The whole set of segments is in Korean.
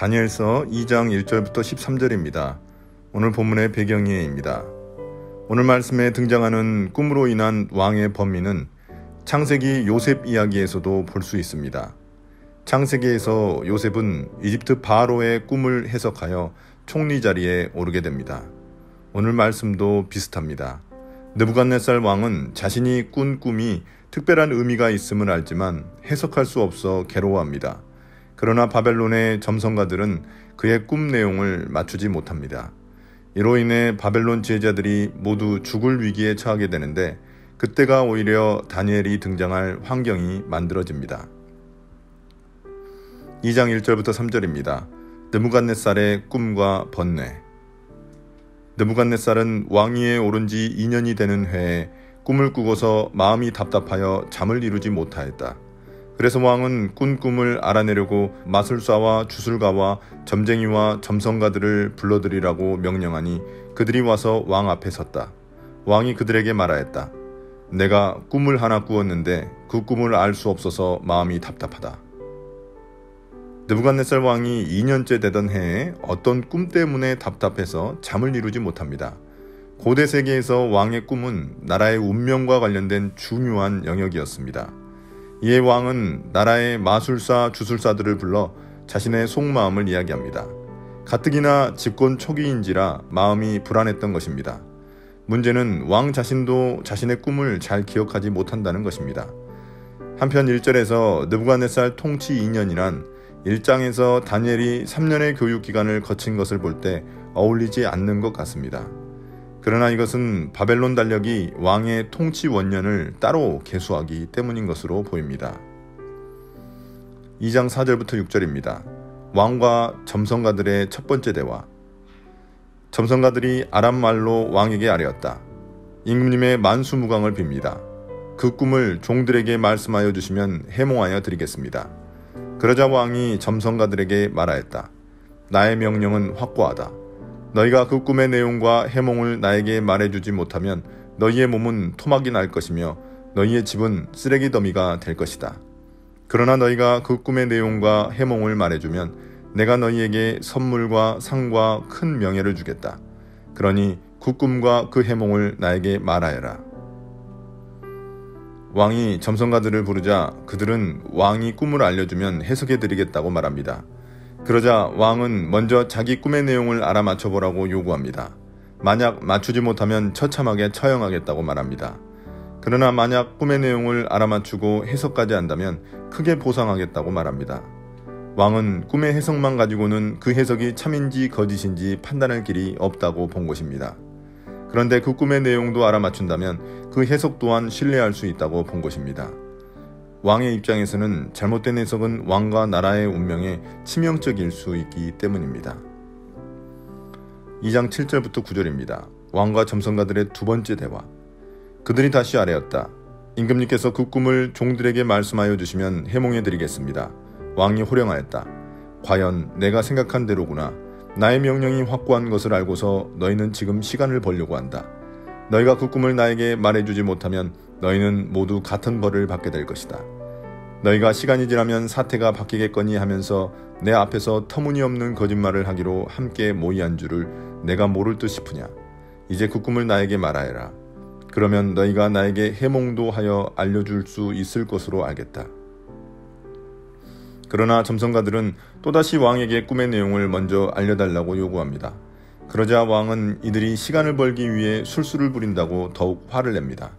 다니엘서 2장 1절부터 13절입니다. 오늘 본문의 배경이입니다. 오늘 말씀에 등장하는 꿈으로 인한 왕의 범위는 창세기 요셉 이야기에서도 볼 수 있습니다. 창세기에서 요셉은 이집트 바로의 꿈을 해석하여 총리 자리에 오르게 됩니다. 오늘 말씀도 비슷합니다. 느부갓네살 왕은 자신이 꾼 꿈이 특별한 의미가 있음을 알지만 해석할 수 없어 괴로워합니다. 그러나 바벨론의 점성가들은 그의 꿈 내용을 맞추지 못합니다. 이로 인해 바벨론 지혜자들이 모두 죽을 위기에 처하게 되는데 그때가 오히려 다니엘이 등장할 환경이 만들어집니다. 2장 1절부터 3절입니다. 느부갓네살의 꿈과 번뇌. 느부갓네살은 왕위에 오른 지 2년이 되는 해에 꿈을 꾸고서 마음이 답답하여 잠을 이루지 못하였다. 그래서 왕은 꾼 꿈을 알아내려고 마술사와 주술가와 점쟁이와 점성가들을 불러들이라고 명령하니 그들이 와서 왕 앞에 섰다. 왕이 그들에게 말하였다. 내가 꿈을 하나 꾸었는데 그 꿈을 알 수 없어서 마음이 답답하다. 느부갓네살 왕이 2년째 되던 해에 어떤 꿈 때문에 답답해서 잠을 이루지 못합니다. 고대 세계에서 왕의 꿈은 나라의 운명과 관련된 중요한 영역이었습니다. 이에 왕은 나라의 마술사, 주술사들을 불러 자신의 속마음을 이야기합니다. 가뜩이나 집권 초기인지라 마음이 불안했던 것입니다. 문제는 왕 자신도 자신의 꿈을 잘 기억하지 못한다는 것입니다. 한편 1절에서 느부갓네살 통치 2년이란 1장에서 다니엘이 3년의 교육기간을 거친 것을 볼 때 어울리지 않는 것 같습니다. 그러나 이것은 바벨론 달력이 왕의 통치 원년을 따로 계수하기 때문인 것으로 보입니다. 2장 4절부터 6절입니다. 왕과 점성가들의 첫 번째 대화. 점성가들이 아람말로 왕에게 아뢰었다. 임금님의 만수무강을 빕니다. 그 꿈을 종들에게 말씀하여 주시면 해몽하여 드리겠습니다. 그러자 왕이 점성가들에게 말하였다. 나의 명령은 확고하다. 너희가 그 꿈의 내용과 해몽을 나에게 말해주지 못하면 너희의 몸은 토막이 날 것이며 너희의 집은 쓰레기 더미가 될 것이다. 그러나 너희가 그 꿈의 내용과 해몽을 말해주면 내가 너희에게 선물과 상과 큰 명예를 주겠다. 그러니 그 꿈과 그 해몽을 나에게 말하여라. 왕이 점성가들을 부르자 그들은 왕이 꿈을 알려주면 해석해드리겠다고 말합니다. 그러자 왕은 먼저 자기 꿈의 내용을 알아맞혀보라고 요구합니다. 만약 맞추지 못하면 처참하게 처형하겠다고 말합니다. 그러나 만약 꿈의 내용을 알아맞추고 해석까지 한다면 크게 보상하겠다고 말합니다. 왕은 꿈의 해석만 가지고는 그 해석이 참인지 거짓인지 판단할 길이 없다고 본 것입니다. 그런데 그 꿈의 내용도 알아맞춘다면 그 해석 또한 신뢰할 수 있다고 본 것입니다. 왕의 입장에서는 잘못된 해석은 왕과 나라의 운명에 치명적일 수 있기 때문입니다. 2장 7절부터 9절입니다. 왕과 점성가들의 두 번째 대화. 그들이 다시 아뢰었다. 임금님께서 그 꿈을 종들에게 말씀하여 주시면 해몽해 드리겠습니다. 왕이 호령하였다. 과연 내가 생각한 대로구나. 나의 명령이 확고한 것을 알고서 너희는 지금 시간을 벌려고 한다. 너희가 그 꿈을 나에게 말해주지 못하면 너희는 모두 같은 벌을 받게 될 것이다. 너희가 시간이 지나면 사태가 바뀌겠거니 하면서 내 앞에서 터무니없는 거짓말을 하기로 함께 모의한 줄을 내가 모를 듯 싶으냐. 이제 그 꿈을 나에게 말하여라. 그러면 너희가 나에게 해몽도 하여 알려줄 수 있을 것으로 알겠다. 그러나 점성가들은 또다시 왕에게 꿈의 내용을 먼저 알려달라고 요구합니다. 그러자 왕은 이들이 시간을 벌기 위해 술수를 부린다고 더욱 화를 냅니다.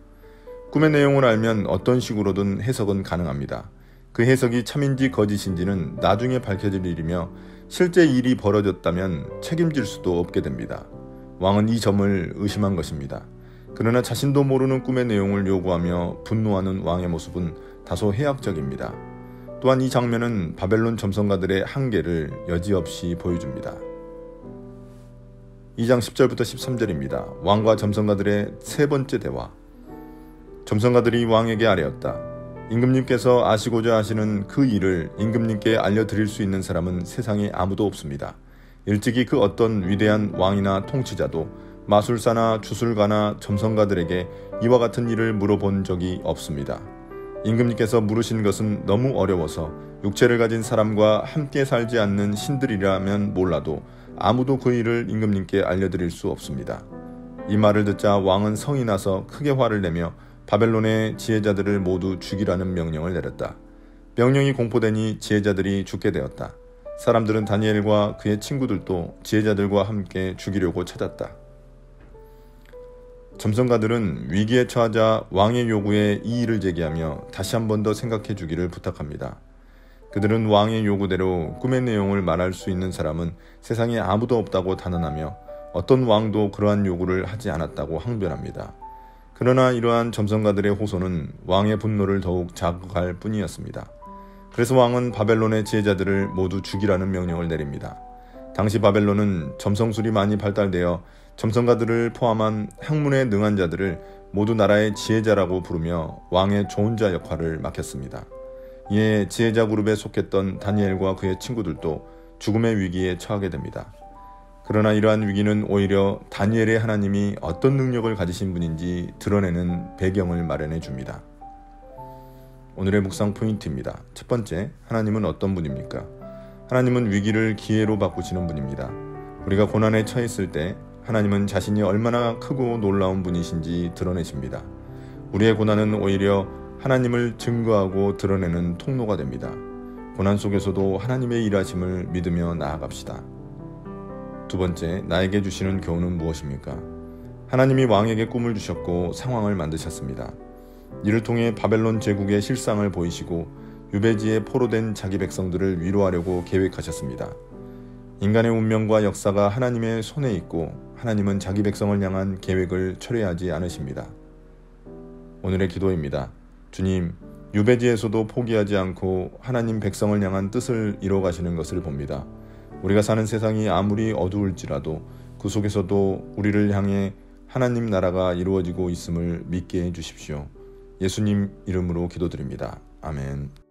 꿈의 내용을 알면 어떤 식으로든 해석은 가능합니다. 그 해석이 참인지 거짓인지는 나중에 밝혀질 일이며 실제 일이 벌어졌다면 책임질 수도 없게 됩니다. 왕은 이 점을 의심한 것입니다. 그러나 자신도 모르는 꿈의 내용을 요구하며 분노하는 왕의 모습은 다소 해악적입니다. 또한 이 장면은 바벨론 점성가들의 한계를 여지없이 보여줍니다. 2장 10절부터 13절입니다. 왕과 점성가들의 세 번째 대화. 점성가들이 왕에게 아뢰었다. 임금님께서 아시고자 하시는 그 일을 임금님께 알려드릴 수 있는 사람은 세상에 아무도 없습니다. 일찍이 그 어떤 위대한 왕이나 통치자도 마술사나 주술가나 점성가들에게 이와 같은 일을 물어본 적이 없습니다. 임금님께서 물으신 것은 너무 어려워서 육체를 가진 사람과 함께 살지 않는 신들이라면 몰라도 아무도 그 일을 임금님께 알려드릴 수 없습니다. 이 말을 듣자 왕은 성이 나서 크게 화를 내며 바벨론의 지혜자들을 모두 죽이라는 명령을 내렸다. 명령이 공포되니 지혜자들이 죽게 되었다. 사람들은 다니엘과 그의 친구들도 지혜자들과 함께 죽이려고 찾았다. 점성가들은 위기에 처하자 왕의 요구에 이의를 제기하며 다시 한 번 더 생각해 주기를 부탁합니다. 그들은 왕의 요구대로 꿈의 내용을 말할 수 있는 사람은 세상에 아무도 없다고 단언하며 어떤 왕도 그러한 요구를 하지 않았다고 항변합니다. 그러나 이러한 점성가들의 호소는 왕의 분노를 더욱 자극할 뿐이었습니다. 그래서 왕은 바벨론의 지혜자들을 모두 죽이라는 명령을 내립니다. 당시 바벨론은 점성술이 많이 발달되어 점성가들을 포함한 학문에 능한 자들을 모두 나라의 지혜자라고 부르며 왕의 좋은 자 역할을 맡겼습니다. 이에 지혜자 그룹에 속했던 다니엘과 그의 친구들도 죽음의 위기에 처하게 됩니다. 그러나 이러한 위기는 오히려 다니엘의 하나님이 어떤 능력을 가지신 분인지 드러내는 배경을 마련해 줍니다. 오늘의 묵상 포인트입니다. 첫 번째, 하나님은 어떤 분입니까? 하나님은 위기를 기회로 바꾸시는 분입니다. 우리가 고난에 처했을 때 하나님은 자신이 얼마나 크고 놀라운 분이신지 드러내십니다. 우리의 고난은 오히려 하나님을 증거하고 드러내는 통로가 됩니다. 고난 속에서도 하나님의 일하심을 믿으며 나아갑시다. 두 번째, 나에게 주시는 교훈은 무엇입니까? 하나님이 왕에게 꿈을 주셨고 상황을 만드셨습니다. 이를 통해 바벨론 제국의 실상을 보이시고 유배지에 포로된 자기 백성들을 위로하려고 계획하셨습니다. 인간의 운명과 역사가 하나님의 손에 있고 하나님은 자기 백성을 향한 계획을 철회하지 않으십니다. 오늘의 기도입니다. 주님, 유배지에서도 포기하지 않고 하나님 백성을 향한 뜻을 이뤄가시는 것을 봅니다. 우리가 사는 세상이 아무리 어두울지라도 그 속에서도 우리를 향해 하나님 나라가 이루어지고 있음을 믿게 해주십시오. 예수님 이름으로 기도드립니다. 아멘.